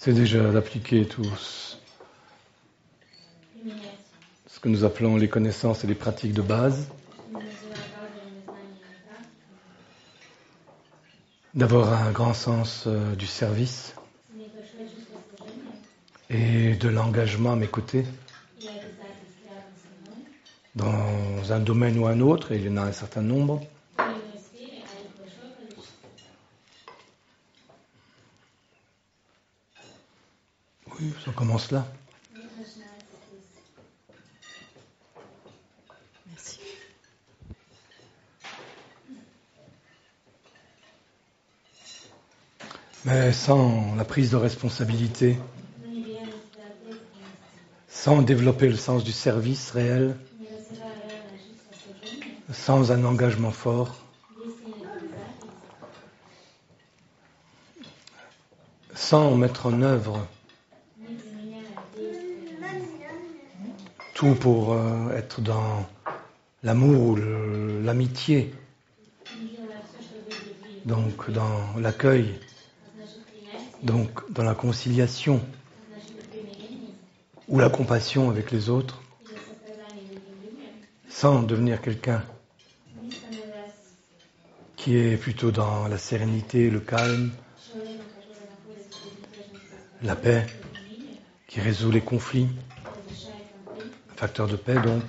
c'est déjà d'appliquer tous ce que nous appelons les connaissances et les pratiques de base, d'avoir un grand sens du service et de l'engagement à mes côtés dans un domaine ou un autre, et il y en a un certain nombre. Oui, ça commence là. Merci. Mais sans la prise de responsabilité, sans développer le sens du service réel, sans un engagement fort, sans mettre en œuvre tout pour être dans l'amour ou l'amitié, donc dans l'accueil, donc dans la conciliation ou la compassion avec les autres, sans devenir quelqu'un qui est plutôt dans la sérénité, le calme, la paix, qui résout les conflits, un facteur de paix donc.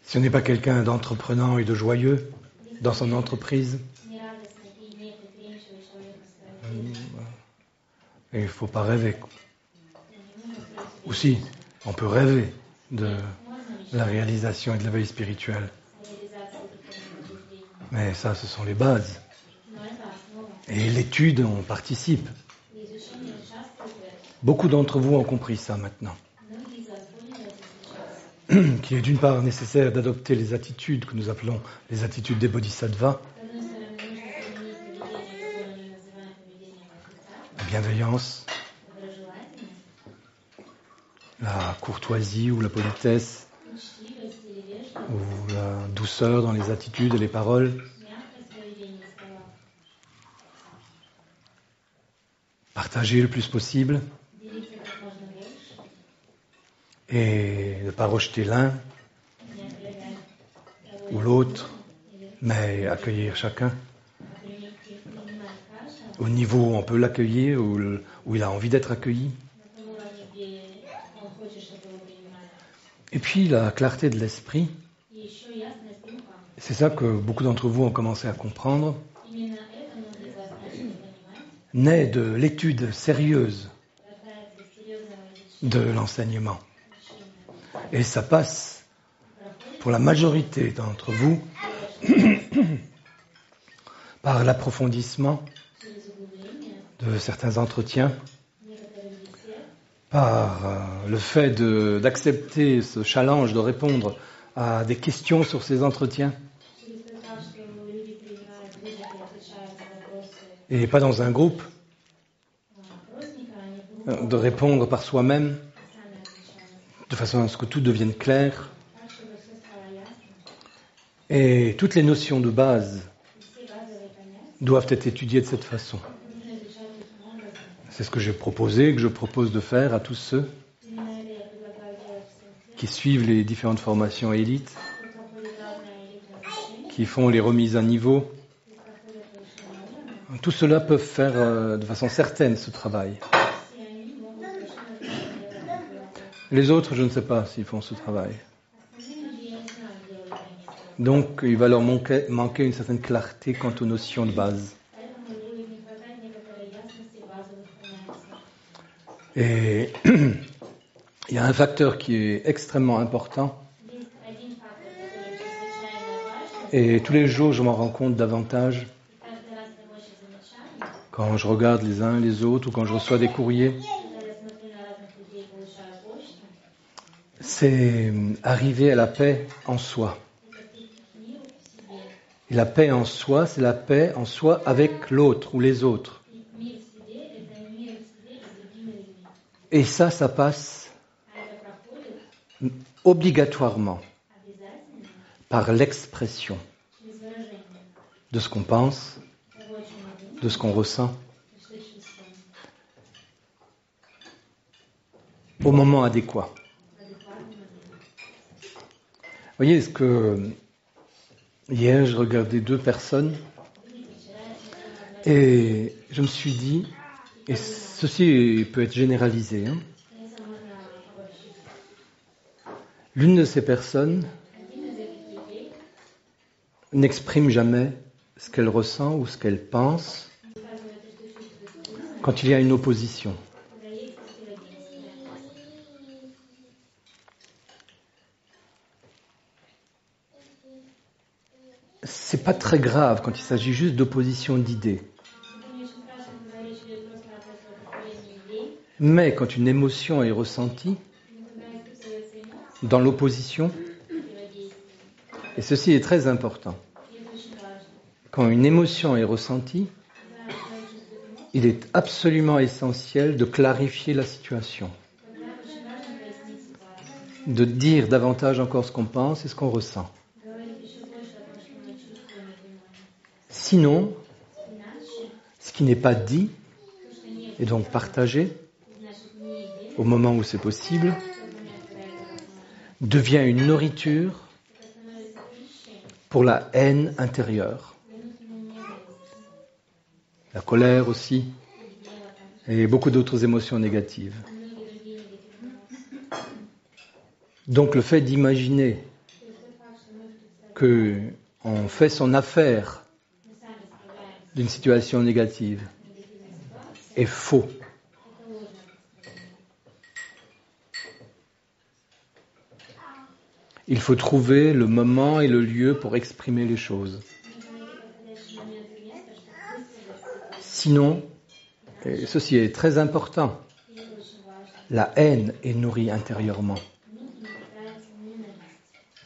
Si on n'est pas quelqu'un d'entreprenant et de joyeux dans son entreprise, il ne faut pas rêver. Aussi, on peut rêver de la réalisation et de l'éveil spirituel. Mais ça, ce sont les bases. Et l'étude, on participe. Beaucoup d'entre vous ont compris ça maintenant. Qu'il est d'une part nécessaire d'adopter les attitudes que nous appelons les attitudes des bodhisattvas. La bienveillance, la courtoisie ou la politesse, ou la douceur dans les attitudes et les paroles. Partager le plus possible et ne pas rejeter l'un ou l'autre, mais accueillir chacun au niveau où on peut l'accueillir, où il a envie d'être accueilli. Et puis la clarté de l'esprit, c'est ça que beaucoup d'entre vous ont commencé à comprendre, naît de l'étude sérieuse de l'enseignement. Et ça passe, pour la majorité d'entre vous, par l'approfondissement de certains entretiens, par le fait d'accepter ce challenge de répondre à des questions sur ces entretiens. Et pas dans un groupe, de répondre par soi-même, de façon à ce que tout devienne clair. Et toutes les notions de base doivent être étudiées de cette façon. C'est ce que j'ai proposé, que je propose de faire à tous ceux qui suivent les différentes formations élites, qui font les remises à niveau. Tout cela peut faire de façon certaine ce travail. Les autres, je ne sais pas s'ils font ce travail. Donc, il va leur manquer une certaine clarté quant aux notions de base. Et il y a un facteur qui est extrêmement important. Et tous les jours, je m'en rends compte davantage. Quand je regarde les uns les autres ou quand je reçois des courriers, c'est arriver à la paix en soi. Et la paix en soi, c'est la paix en soi avec l'autre ou les autres. Et ça passe obligatoirement par l'expression de ce qu'on pense, de ce qu'on ressent, au moment adéquat. Vous voyez, est-ce que hier, je regardais 2 personnes et je me suis dit, et ceci peut être généralisé, l'une de ces personnes n'exprime jamais ce qu'elle ressent ou ce qu'elle pense quand il y a une opposition. C'est pas très grave quand il s'agit juste d'opposition d'idées. Mais quand une émotion est ressentie dans l'opposition, et ceci est très important, quand une émotion est ressentie, il est absolument essentiel de clarifier la situation, de dire davantage encore ce qu'on pense et ce qu'on ressent. Sinon, ce qui n'est pas dit, et donc partagé, au moment où c'est possible, devient une nourriture pour la haine intérieure. La colère aussi, et beaucoup d'autres émotions négatives. Donc le fait d'imaginer qu'on fait son affaire d'une situation négative est faux. Il faut trouver le moment et le lieu pour exprimer les choses. Sinon, et ceci est très important, la haine est nourrie intérieurement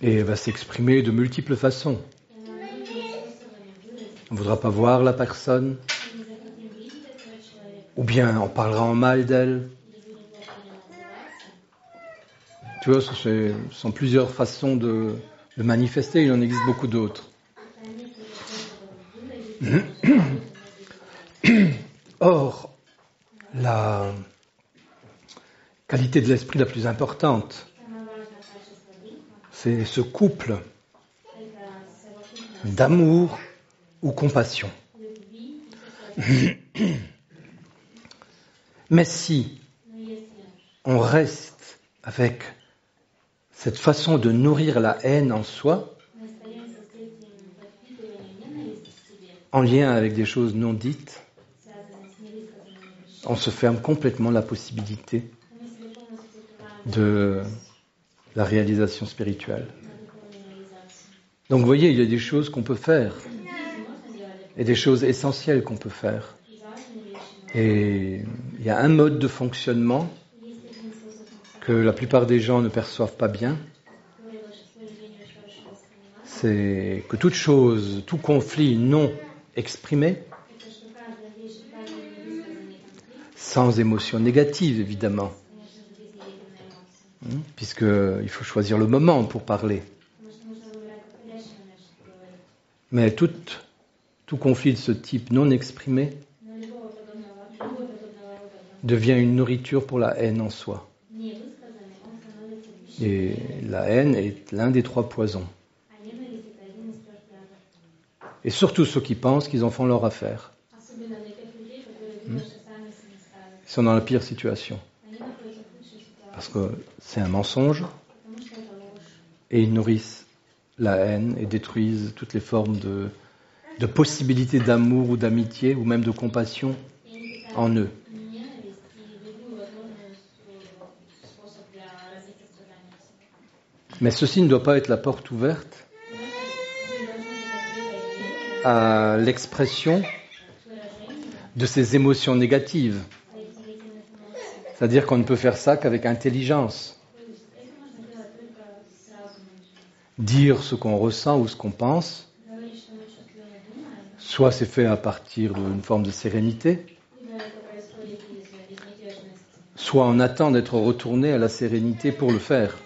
et elle va s'exprimer de multiples façons. On ne voudra pas voir la personne, ou bien on parlera en mal d'elle. Tu vois, ce sont plusieurs façons de manifester, il en existe beaucoup d'autres. Or, la qualité de l'esprit la plus importante, c'est ce couple d'amour ou compassion. Mais si on reste avec cette façon de nourrir la haine en soi, en lien avec des choses non dites, on se ferme complètement la possibilité de la réalisation spirituelle. Donc vous voyez, il y a des choses qu'on peut faire et des choses essentielles qu'on peut faire. Et il y a un mode de fonctionnement que la plupart des gens ne perçoivent pas bien, c'est que toute chose, tout conflit non exprimé, sans émotion négative évidemment, puisqu'il faut choisir le moment pour parler. Mais tout conflit de ce type non exprimé devient une nourriture pour la haine en soi. Et la haine est l'un des 3 poisons. Et surtout ceux qui pensent qu'ils en font leur affaire. Ils sont dans la pire situation. Parce que c'est un mensonge et ils nourrissent la haine et détruisent toutes les formes de possibilités d'amour ou d'amitié ou même de compassion en eux. Mais ceci ne doit pas être la porte ouverte à l'expression de ces émotions négatives. C'est-à-dire qu'on ne peut faire ça qu'avec intelligence. Dire ce qu'on ressent ou ce qu'on pense, soit c'est fait à partir d'une forme de sérénité, soit on attend d'être retourné à la sérénité pour le faire.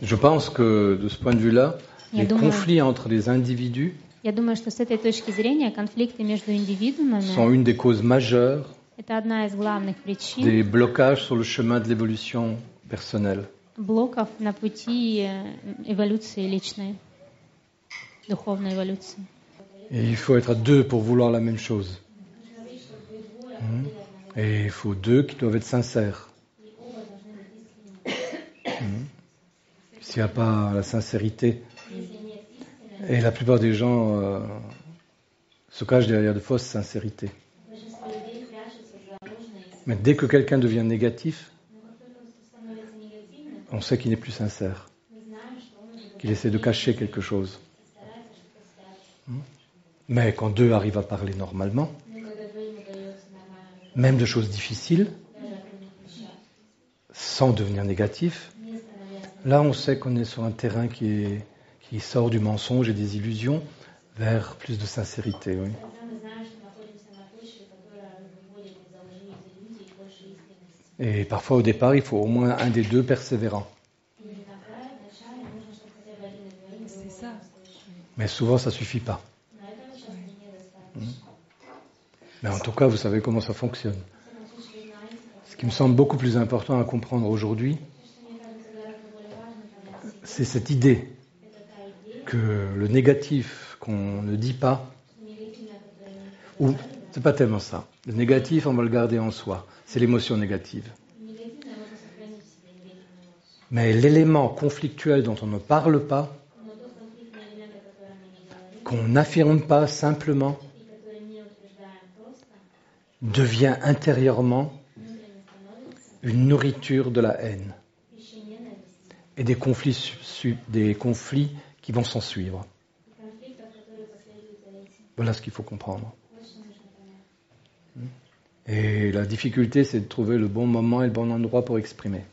Je pense que de ce point de vue-là, les conflits entre les individus Я думаю, что с этой точки зрения конфликты между индивидуумами sont une des causes majeures это одна из главных des причин blocages sur le chemin de l'évolution personnelle. блоков на пути эволюции личной, духовной эволюции. Et il faut être à deux pour vouloir la même chose. Et il faut deux qui doivent être sincères. S'il n'y a pas la sincérité, et la plupart des gens se cachent derrière de fausses sincérités. Mais dès que quelqu'un devient négatif, on sait qu'il n'est plus sincère, qu'il essaie de cacher quelque chose. Mais quand deux arrivent à parler normalement, même de choses difficiles, sans devenir négatif, là on sait qu'on est sur un terrain qui sort du mensonge et des illusions vers plus de sincérité. Oui. Et parfois au départ, il faut au moins un des deux persévérant. C'est ça. Mais souvent ça ne suffit pas. Mais en tout cas, vous savez comment ça fonctionne. Ce qui me semble beaucoup plus important à comprendre aujourd'hui, c'est cette idée que le négatif qu'on ne dit pas, ou c'est pas tellement ça. Le négatif, on va le garder en soi. C'est l'émotion négative. Mais l'élément conflictuel dont on ne parle pas, qu'on n'affirme pas simplement, devient intérieurement une nourriture de la haine et des conflits qui vont s'en suivre. Voilà ce qu'il faut comprendre. Et la difficulté, c'est de trouver le bon moment et le bon endroit pour exprimer.